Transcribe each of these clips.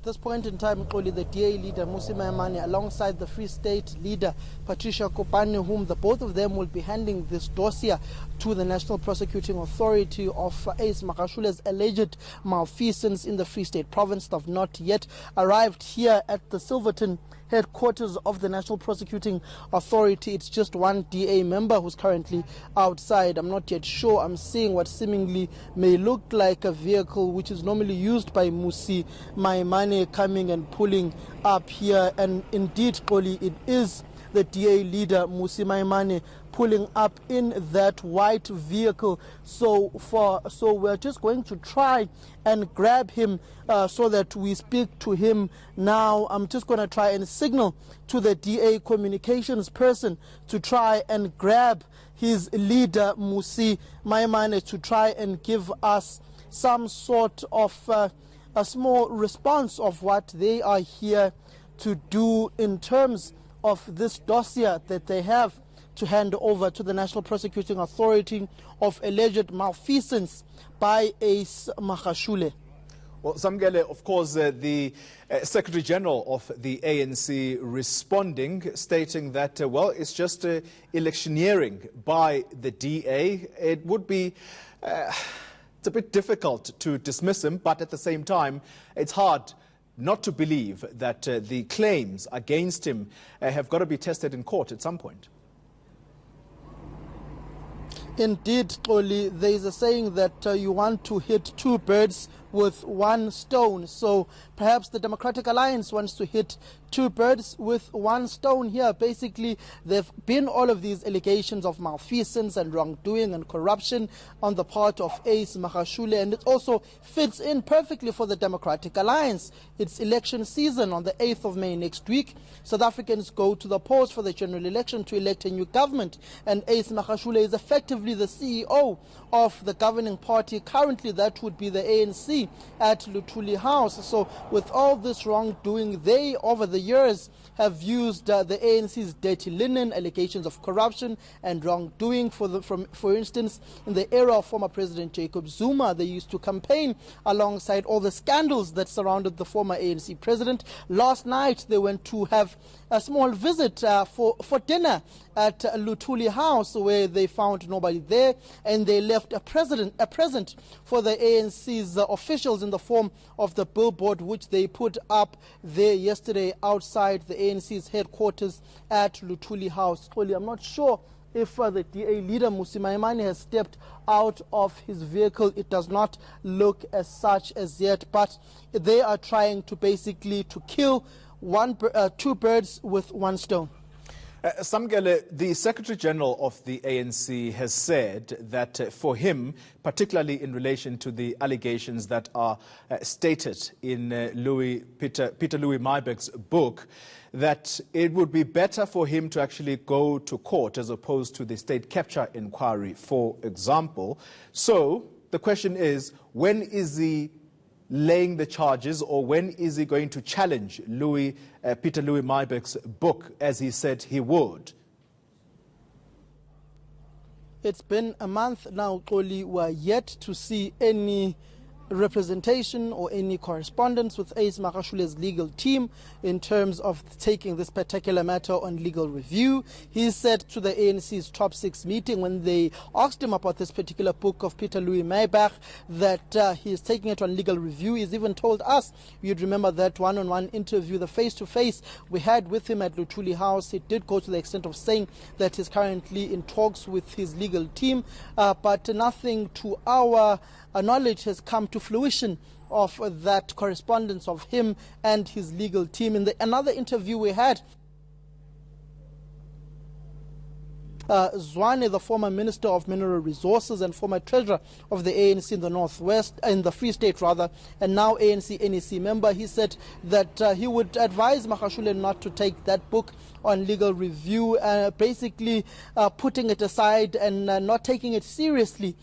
At this point in time, Xoli, the DA leader, Mmusi Maimane, alongside the Free State leader, Patricia Kopane, whom both of them will be handing this dossier to the National Prosecuting Authority of Ace Magashule's alleged malfeasance in the Free State province, have not yet arrived here at the Silverton headquarters of the National Prosecuting Authority. It's just one DA member who's currently outside. I'm not yet sure. I'm seeing what seemingly may look like a vehicle which is normally used by Mmusi Maimane coming and pulling up here. And indeed, Xoli, it is the DA leader, Mmusi Maimane, pulling up in that white vehicle. So we're just going to try and grab him so that we speak to him now. I'm just going to try and signal to the DA communications person to try and grab his leader, Mmusi Maimane, to try and give us some sort of a small response of what they are here to do in terms of this dossier that they have to hand over to the National Prosecuting Authority of alleged malfeasance by Ace Magashule. Well, Samgele, of course, the Secretary General of the ANC responding, stating that, well, it's just electioneering by the DA. It would be it's a bit difficult to dismiss him, but at the same time, it's hard not to believe that the claims against him have got to be tested in court at some point. Indeed, Xoli, there is a saying that you want to hit two birds with one stone. So perhaps the Democratic Alliance wants to hit two birds with one stone here. Basically, there have been all of these allegations of malfeasance and wrongdoing and corruption on the part of Ace Magashule, and it also fits in perfectly for the Democratic Alliance. It's election season on the 8th of May next week. South Africans go to the polls for the general election to elect a new government, and Ace Magashule is effectively the CEO of the governing party. Currently, that would be the ANC at Luthuli House. So with all this wrongdoing, they, over the years, have used the ANC's dirty linen, allegations of corruption and wrongdoing. For instance, in the era of former President Jacob Zuma, they used to campaign alongside all the scandals that surrounded the former ANC president. Last night, they went to have a small visit for dinner at Luthuli House, where they found nobody there, and they left a present for the ANC's officials in the form of the billboard which they put up there yesterday outside the ANC's headquarters at Luthuli House. I'm not sure if the DA leader, Mmusi Maimane, has stepped out of his vehicle. It does not look as such as yet, but they are trying to basically to kill two birds with one stone. Samgele, the Secretary General of the ANC has said that for him, particularly in relation to the allegations that are stated in Peter Louis Maibach's book, that it would be better for him to actually go to court as opposed to the state capture inquiry, for example. So the question is, when is he laying the charges, or when is he going to challenge Peter Louis Maibach's book, as he said he would? It's been a month now, Xoli. We're yet to see any representation or any correspondence with Ace Magashule's legal team in terms of taking this particular matter on legal review. He said to the ANC's top 6 meeting, when they asked him about this particular book of Peter Louis Maibach, that he is taking it on legal review. He's even told us, you'd remember that one-on-one interview, the face-to-face we had with him at Luthuli House. He did go to the extent of saying that he's currently in talks with his legal team, but nothing to our knowledge has come to fruition of that correspondence of him and his legal team. In another interview we had, Zwane, the former Minister of Mineral Resources and former Treasurer of the ANC in the Northwest, in the Free State rather, and now ANC NEC member, he said that he would advise Magashule not to take that book on legal review, basically putting it aside and not taking it seriously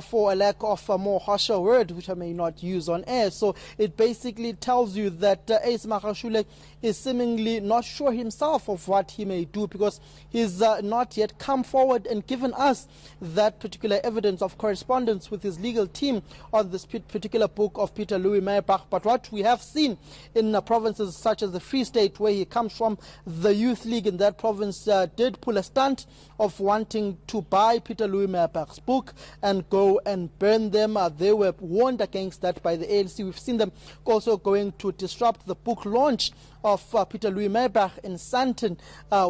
for a lack of a more harsher word, which I may not use on air. So it basically tells you that Ace Magashule is seemingly not sure himself of what he may do, because he's not yet come forward and given us that particular evidence of correspondence with his legal team on this particular book of Peter Louis Maimane. But what we have seen in provinces such as the Free State, where he comes from, the Youth League in that province did pull a stunt of wanting to buy Peter Louis Maimane's book and go and burn them. They were warned against that by the ANC. We've seen them also going to disrupt the book launch of Peter Louis Maimane in Sandton,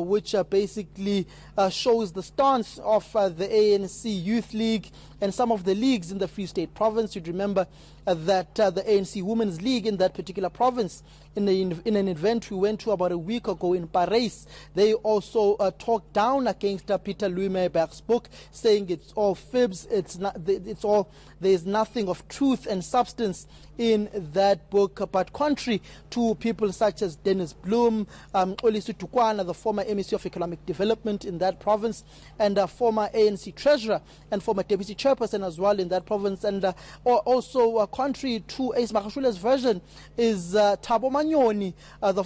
which basically shows the stance of the ANC Youth League and some of the leagues in the Free State province. You'd remember that the ANC Women's League in that particular province, in an event we went to about a week ago in Paris, they also talked down against Peter Louis Maimane's book, saying it's all fibs, there's nothing of truth and substance in that book. But contrary to people such as Dennis Bloom, Olisu Tukwana, the former MEC of Economic Development in that province, and former ANC Treasurer and former Deputy Chairperson as well in that province, and also contrary to Ace Magashule's version is Thabo Manyoni,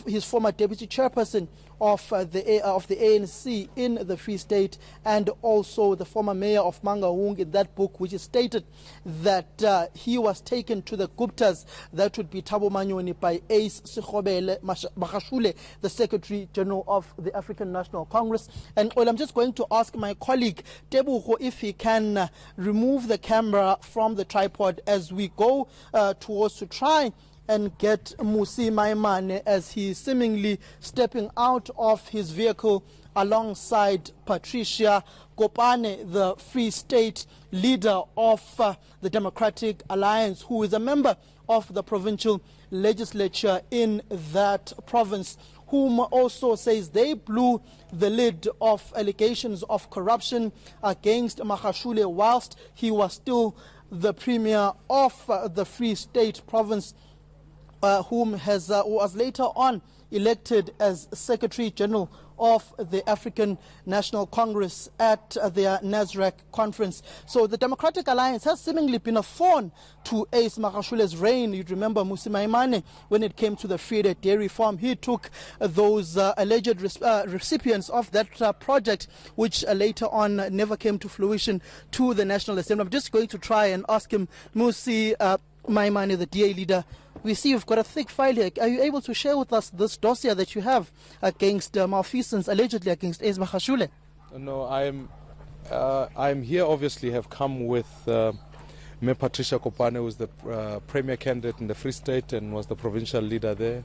his former Deputy Chairperson of the ANC in the Free State, and also the former mayor of Mangaung in that book, which is stated that he was taken to the Guptas. That would be Thabo Manyoni by Ace Magashule, the Secretary General of the African National Congress. And I'm just going to ask my colleague Tebugo if he can remove the camera from the tripod as we go towards to try and get Mmusi Maimane as he is seemingly stepping out of his vehicle alongside Patricia Kopane, the Free State leader of the Democratic Alliance, who is a member of the provincial legislature in that province, whom also says they blew the lid of allegations of corruption against Magashule whilst he was still the premier of the Free State province, whom was later on elected as Secretary General of the African National Congress at their NASREC conference. So the Democratic Alliance has seemingly been a thorn to Ace Magashule's reign. You'd remember Mmusi Maimane, when it came to the Friede Dairy Farm, he took those alleged recipients of that project, which later on never came to fruition, to the National Assembly. I'm just going to try and ask him, Mmusi Maimane, the DA leader, we see you've got a thick file here. Are you able to share with us this dossier that you have against malfeasance allegedly against Ace Magashule? No, I'm here, obviously have come with Me Patricia Kopane, who is the premier candidate in the Free State and was the provincial leader there.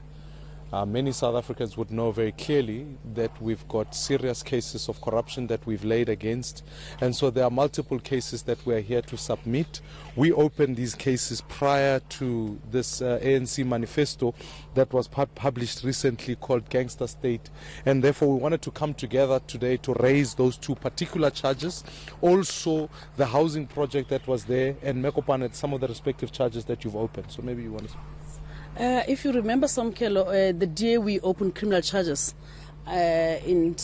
Many South Africans would know very clearly that we've got serious cases of corruption that we've laid against, and so there are multiple cases that we are here to submit. We opened these cases prior to this ANC manifesto that was published recently called Gangster State, and therefore we wanted to come together today to raise those two particular charges. Also the housing project that was there, and Mekopan at some of the respective charges that you've opened. So maybe you want to... If you remember, Samkelo, the day we opened criminal charges in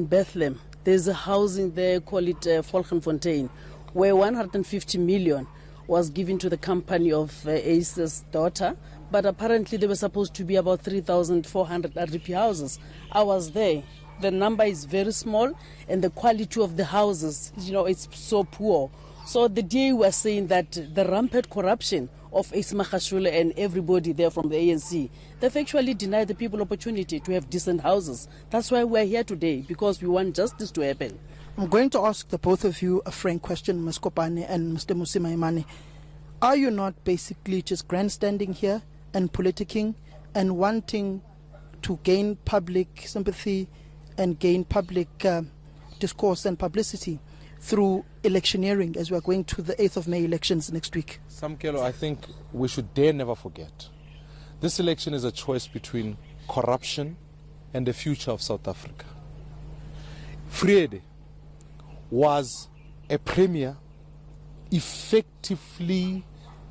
Bethlehem, there's a housing there, call it Volkenfontein, where 150 million was given to the company of Ace's daughter, but apparently there were supposed to be about 3,400 RDP houses. I was there. The number is very small, and the quality of the houses, it's so poor. So the day we were saying that the rampant corruption of Ace Magashule and everybody there from the ANC, they've actually denied the people opportunity to have decent houses. That's why we're here today, because we want justice to happen. I'm going to ask the both of you a frank question, Ms. Kopane and Mr. Mmusi Maimane. Are you not basically just grandstanding here and politicking and wanting to gain public sympathy and gain public discourse and publicity through electioneering, as we are going to the 8th of May elections next week? Samkelo, I think we should dare never forget. This election is a choice between corruption and the future of South Africa. Friede was a premier effectively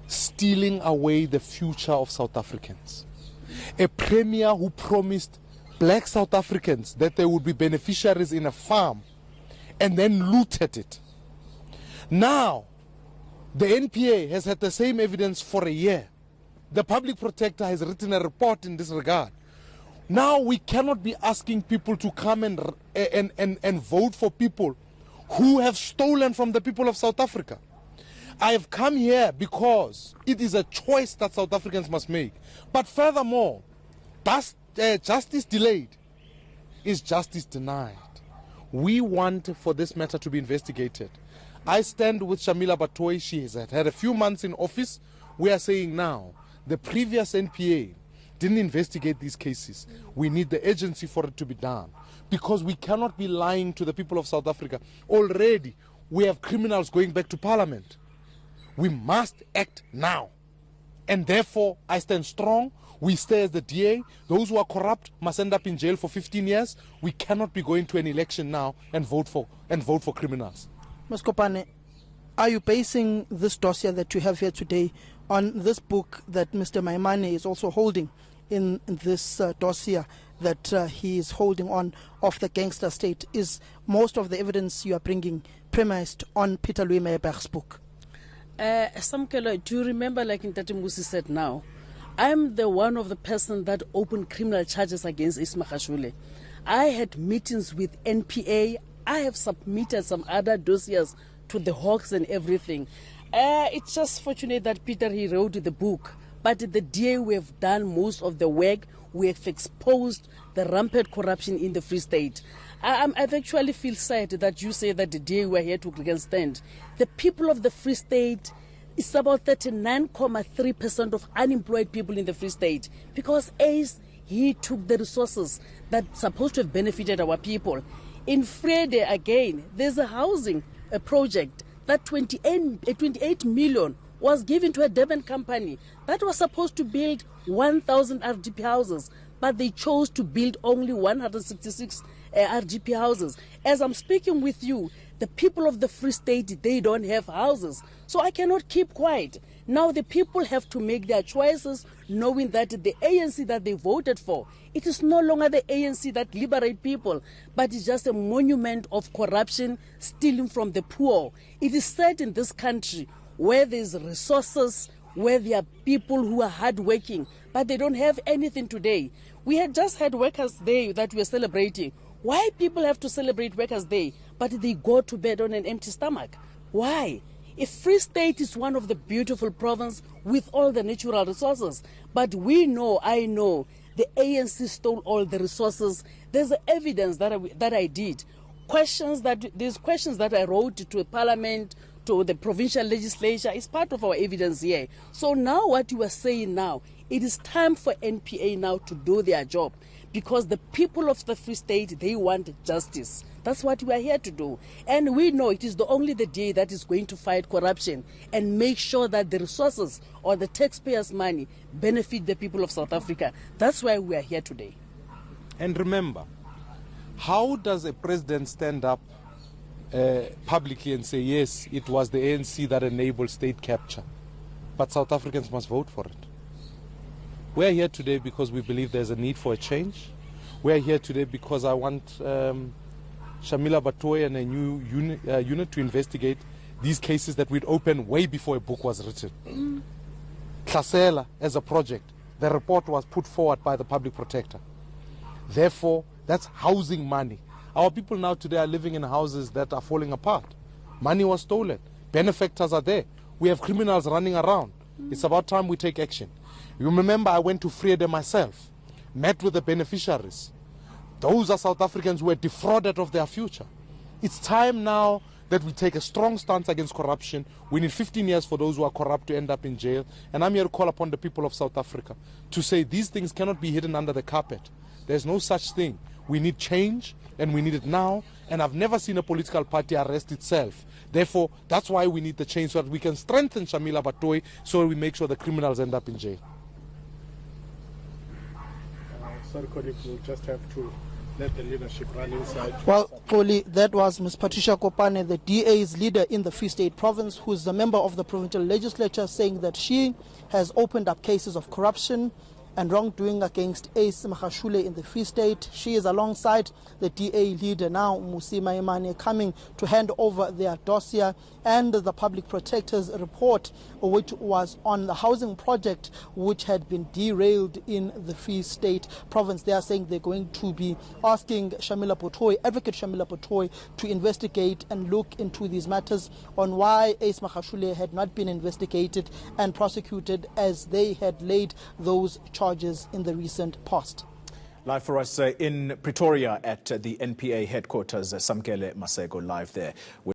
stealing away the future of South Africans. A premier who promised black South Africans that they would be beneficiaries in a farm and then looted it. Now, The NPA has had the same evidence for a year. The public protector has written a report in this regard. Now we cannot be asking people to come and vote for people who have stolen from the people of South Africa. I have come here because it is a choice that South Africans must make. But furthermore, justice delayed is justice denied. We want for this matter to be investigated. I stand with Shamila Batoyi. She has had a few months in office. We are saying now, the previous NPA didn't investigate these cases. We need the agency for it to be done, because we cannot be lying to the people of South Africa. Already, we have criminals going back to parliament. We must act now. And therefore, I stand strong. We stay as the DA. Those who are corrupt must end up in jail for 15 years. We cannot be going to an election now and vote for criminals. Ms. Kopane, are you basing this dossier that you have here today on this book that Mr. Maimane is also holding in this dossier that he is holding on of the gangster state? Is most of the evidence you are bringing premised on Peter Louis Meyerberg's book? Samkelo, do you remember, like Mmusi said now, I'm the one of the person that opened criminal charges against Magashule. I had meetings with NPA. I have submitted some other dossiers to the Hawks and everything. It's just fortunate that Peter, he wrote the book. But the DA, we have done most of the work. We have exposed the rampant corruption in the Free State. I actually feel sad that you say that the DA were here to stand. The people of the Free State, it's about 39.3% of unemployed people in the Free State, because ACE, he took the resources that supposed to have benefited our people. In Friday again, there's a housing project that 28 million was given to a Durban company that was supposed to build 1,000 RDP houses, but they chose to build only 166 RDP houses. As I'm speaking with you, the people of the Free State, they don't have houses. So I cannot keep quiet. Now the people have to make their choices, knowing that the ANC that they voted for, it is no longer the ANC that liberate people, but it's just a monument of corruption, stealing from the poor. It is said in this country, where there's resources, where there are people who are hardworking, but they don't have anything today. We had just had Workers' Day that we are celebrating. Why people have to celebrate Workers' Day, but they go to bed on an empty stomach? Why? If Free State is one of the beautiful provinces with all the natural resources, but we know, I know, the ANC stole all the resources. There's evidence that I did. There's questions that I wrote to Parliament, to the provincial legislature. It's part of our evidence here. So now what you are saying now, it is time for NPA now to do their job, because the people of the Free State, they want justice. That's what we are here to do. And we know it is only the DA that is going to fight corruption and make sure that the resources or the taxpayers' money benefit the people of South Africa. That's why we are here today. And remember, how does a president stand up publicly and say, yes, it was the ANC that enabled state capture, but South Africans must vote for it? We are here today because we believe there's a need for a change. We are here today because I want Shamila Batoyi and a new unit to investigate these cases that we'd opened way before a book was written. Tlasela as a project, the report was put forward by the public protector. Therefore, that's housing money. Our people now today are living in houses that are falling apart. Money was stolen. Benefactors are there. We have criminals running around. It's about time we take action. You remember I went to Friday myself, met with the beneficiaries. Those are South Africans who were defrauded of their future. It's time now that we take a strong stance against corruption. We need 15 years for those who are corrupt to end up in jail. And I'm here to call upon the people of South Africa to say these things cannot be hidden under the carpet. There's no such thing. We need change, and we need it now. And I've never seen a political party arrest itself. Therefore, that's why we need the change, so that we can strengthen Shamila Batoyi, so we make sure the criminals end up in jail. Sorry, colleague, we'll just have to let the leadership run inside. Well, Xoli, that was Ms. Patricia Kopane, the DA's leader in the Free State Province, who's a member of the provincial legislature, saying that she has opened up cases of corruption and wrongdoing against Ace Magashule in the Free State. She is alongside the DA leader now, Mmusi Maimane, coming to hand over their dossier and the public protector's report, which was on the housing project which had been derailed in the Free State province. They are saying they're going to be asking Shamila Potoi, Advocate Shamila Potoi, to investigate and look into these matters on why Ace Magashule had not been investigated and prosecuted as they had laid those charges in the recent past. Live for us in Pretoria at the NPA headquarters, Samkele Masego live there.